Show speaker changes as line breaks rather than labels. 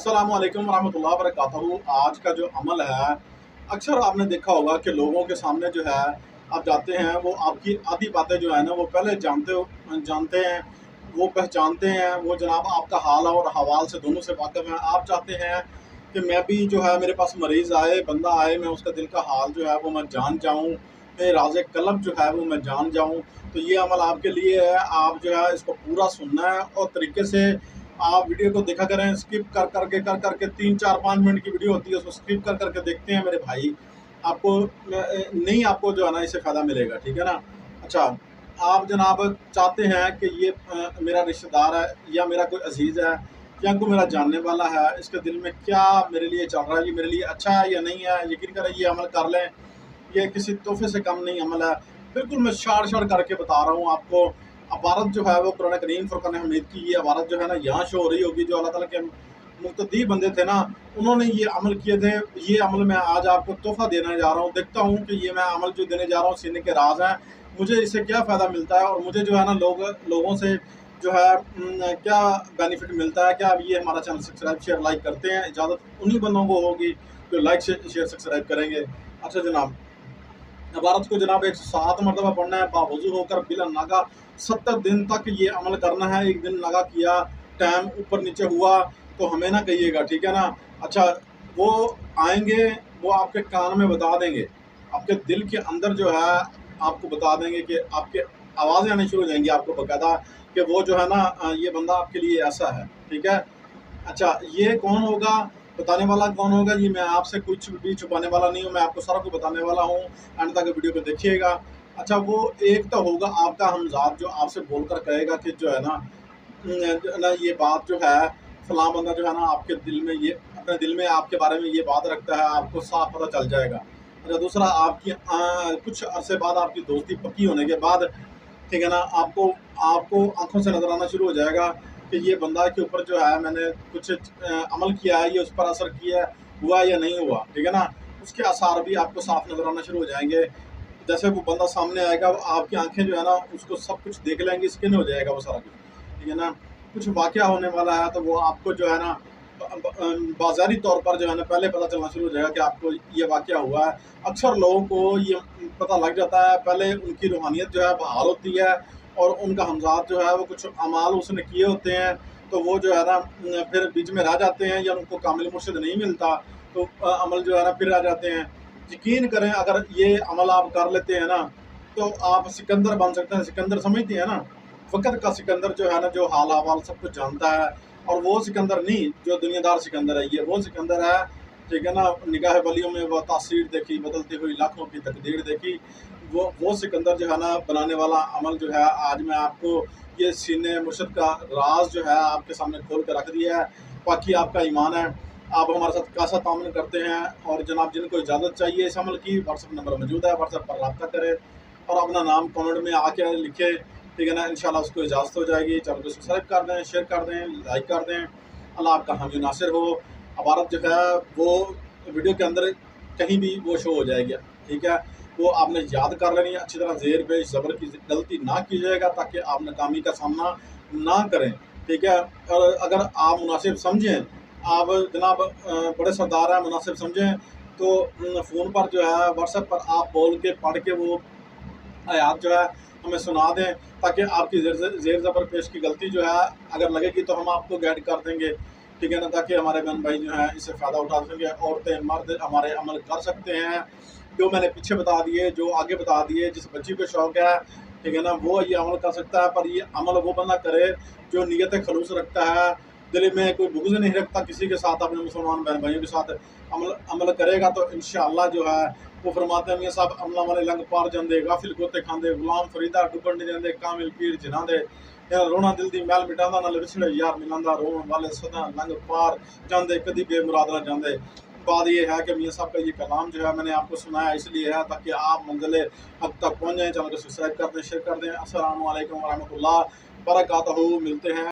अस्सलाम वालेकुम रहमतुल्लाहि व बरकातहू। आज का जो अमल है, अक्सर आपने देखा होगा कि लोगों के सामने जो है आप जाते हैं, वो आपकी आधी बातें जो है ना वो पहले जानते हैं, वो पहचानते हैं, वो जनाब आपका हाल और हवाल से दोनों से वाकिफ़ हैं। आप चाहते हैं कि मैं भी जो है मेरे पास मरीज़ आए, बंदा आए, मैं उसका दिल का हाल जो है वो मैं जान जाऊँ, मेरे राज़ क़ल्ब जो है वो मैं जान जाऊँ। तो ये अमल आपके लिए है। आप जो है इसको पूरा सुनना है और तरीके से आप वीडियो को देखा करें। स्किप कर करके 3 4 5 मिनट की वीडियो होती है, उसको स्किप कर करके देखते हैं मेरे भाई, आपको नहीं, आपको जो है ना इससे फ़ायदा मिलेगा, ठीक है ना। अच्छा, आप जनाब चाहते हैं कि ये मेरा रिश्तेदार है या मेरा कोई अजीज़ है या कोई मेरा जानने वाला है, इसके दिल में क्या मेरे लिए चल रहा है, ये मेरे लिए अच्छा है या नहीं है, यकीन करें ये अमल कर लें। ये किसी तोहफे से कम नहीं अमल है, बिल्कुल मैं शार करके बता रहा हूँ आपको। अबारत जो है वो कुरान करीम फुरक़ान हमीद की ये अबारत जो है ना यहाँ शो हो रही होगी। जो अल्लाह ताला के मुक़्तदी बंदे थे ना, उन्होंने ये अमल किए थे। ये अमल मैं आज आपको तोहफ़ा देने जा रहा हूँ। देखता हूँ कि ये मैं अमल जो देने जा रहा हूँ सीने के राज हैं, मुझे इससे क्या फ़ायदा मिलता है और मुझे जो है ना लोगों से जो है क्या बेनिफिट मिलता है। क्या ये हमारा चैनल सब्सक्राइब शेयर लाइक करते हैं? इजाज़त उन्हीं बंदों को होगी जो लाइक शेयर सब्सक्राइब करेंगे। अच्छा जनाब, इबारत को जनाब 107 मरतबा पढ़ना है बावजू होकर बिला नागा। 70 दिन तक ये अमल करना है। एक दिन नागा किया, टाइम ऊपर नीचे हुआ तो हमें ना कहिएगा, ठीक है ना। अच्छा, वो आएंगे, वो आपके कान में बता देंगे, आपके दिल के अंदर जो है आपको बता देंगे कि आपके आवाज़ें आनी शुरू हो जाएंगी आपको बकायदा कि वो जो है ना ये बंदा आपके लिए ऐसा है, ठीक है। अच्छा, ये कौन होगा, बताने वाला कौन होगा? ये मैं आपसे कुछ भी छुपाने वाला नहीं हूँ, मैं आपको सारा कुछ बताने वाला हूँ। एंड तक वीडियो को देखिएगा। अच्छा, वो एक तो होगा आपका हमज़ाद जो आपसे बोलकर कहेगा कि जो है ना ये बात जो है फ़लाँ बंदा जो है ना आपके दिल में ये अपने दिल में आपके बारे में ये बात रखता है, आपको साफ पता चल जाएगा। अच्छा, दूसरा आपकी कुछ अरसे बाद आपकी दोस्ती पक्की होने के बाद, ठीक है ना, आपको आँखों से नज़र आना शुरू हो जाएगा कि ये बंदा के ऊपर जो है मैंने कुछ अमल किया है, ये उस पर असर किया है, हुआ या नहीं हुआ, ठीक है ना। उसके आसार भी आपको साफ नज़र आना शुरू हो जाएंगे। जैसे वो बंदा सामने आएगा, आपकी आंखें जो है ना उसको सब कुछ देख लेंगी, स्किन हो जाएगा वो सारा कुछ, ठीक है ना। कुछ वाक़या होने वाला है तो वो आपको जो है ना बाज़ारी तौर पर जो है ना पहले पता चलना शुरू हो जाएगा कि आपको ये वाक़या हुआ है। अक्सर लोगों को ये पता लग जाता है, पहले उनकी रूहानियत जो है बहाल होती है और उनका हमज़ाद जो है वो कुछ अमाल उसने किए होते हैं, तो वो जो है ना फिर बीच में रह जाते हैं या उनको कामिल मुर्शिद नहीं मिलता, तो अमल जो है ना फिर रह जाते हैं। यकीन करें, अगर ये अमल आप कर लेते हैं ना तो आप सिकंदर बन सकते हैं। सिकंदर समझते हैं ना, वक़्त का सिकंदर जो है ना, जो हाल अहवाल सब कुछ जानता है। और वो सिकंदर नहीं जो दुनियादार सिकंदर है, ये वो सिकंदर है, ठीक है ना। निगाह वलियों में वो तासीर देखी, बदलती हुई लाखों की तकदीर देखी। वो सिकंदर जो है ना बनाने वाला अमल जो है आज मैं आपको ये सीने मुर्शिद का राज जो है आपके सामने खोल कर रख दिया है। बाकी आपका ईमान है, आप हमारे साथ कैसा तामुन करते हैं। और जनाब, जिनको इजाज़त चाहिए इस अमल की, व्हाट्सअप नंबर मौजूद है, व्हाट्सअप पर रब्ता करें और अपना नाम कमेंट में आके लिखे, ठीक है ना। इंशाल्लाह उसको इजाज़त हो जाएगी। चैनल को सब्सक्राइब कर दें, शेयर कर दें, लाइक कर दें। अल्लाह आपका हामी नासिर हो। अबारत जो है वो वीडियो के अंदर कहीं भी वो शो हो जाएगी, ठीक है। वो आपने याद कर लेनी है अच्छी तरह, ज़ेर पेश ज़बर की गलती ना कीजिएगा ताकि आप नाकामी का सामना ना करें, ठीक है। और अगर आप मुनासिब समझें, आप जनाब बड़े सरदार हैं, मुनासिब समझें तो फ़ोन पर जो है व्हाट्सएप पर आप बोल के पढ़ के वो आयात जो है हमें सुना दें, ताकि आपकी ज़ेर ज़बर पेश की गलती जो है अगर लगेगी तो हम आपको गाइड कर देंगे, ठीक है ना, ताकि हमारे बहन भाई जो हैं इससे फ़ायदा उठा सकें। औरतें मर्द हमारे अमल कर सकते हैं, जो मैंने पीछे बता दिए, जो आगे बता दिए। जिस बच्ची को शौक़ है, ठीक है ना, वो ये अमल कर सकता है। पर ये अमल वो बंदा करे जो नीयत खलूस रखता है, दिल में कोई बुग़्ज़ नहीं रखता किसी के साथ, अपने मुसलमान बहन भाइयों के साथ अमल करेगा तो इंशाअल्लाह जो है वो फरमाते हैं मियाँ साहब, अमला वाले लंग पार जांदे, गाफिल गोते खांदे, गुलाम फरीदा डुबण नहीं देंदे, कामिल पीर जिनांदे। रोना दिल दी मैल मिटांदा, नाल विछड़े यार मिलांदा, रोण वाले सदा लंग पार जांदे, कदी बेमुराद ना जांदे। बात ये है कि मियाँ साहब का ये कलाम जो है मैंने आपको सुनाया इसलिए है ताकि आप मंज़िल हक़ तक पहुँच जाएँ। चैनल को सब्सक्राइब कर दें, शेयर कर दें। अस्सलामु अलैकुम व रहमतुल्लाहि व बरकातहू। मिलते हैं।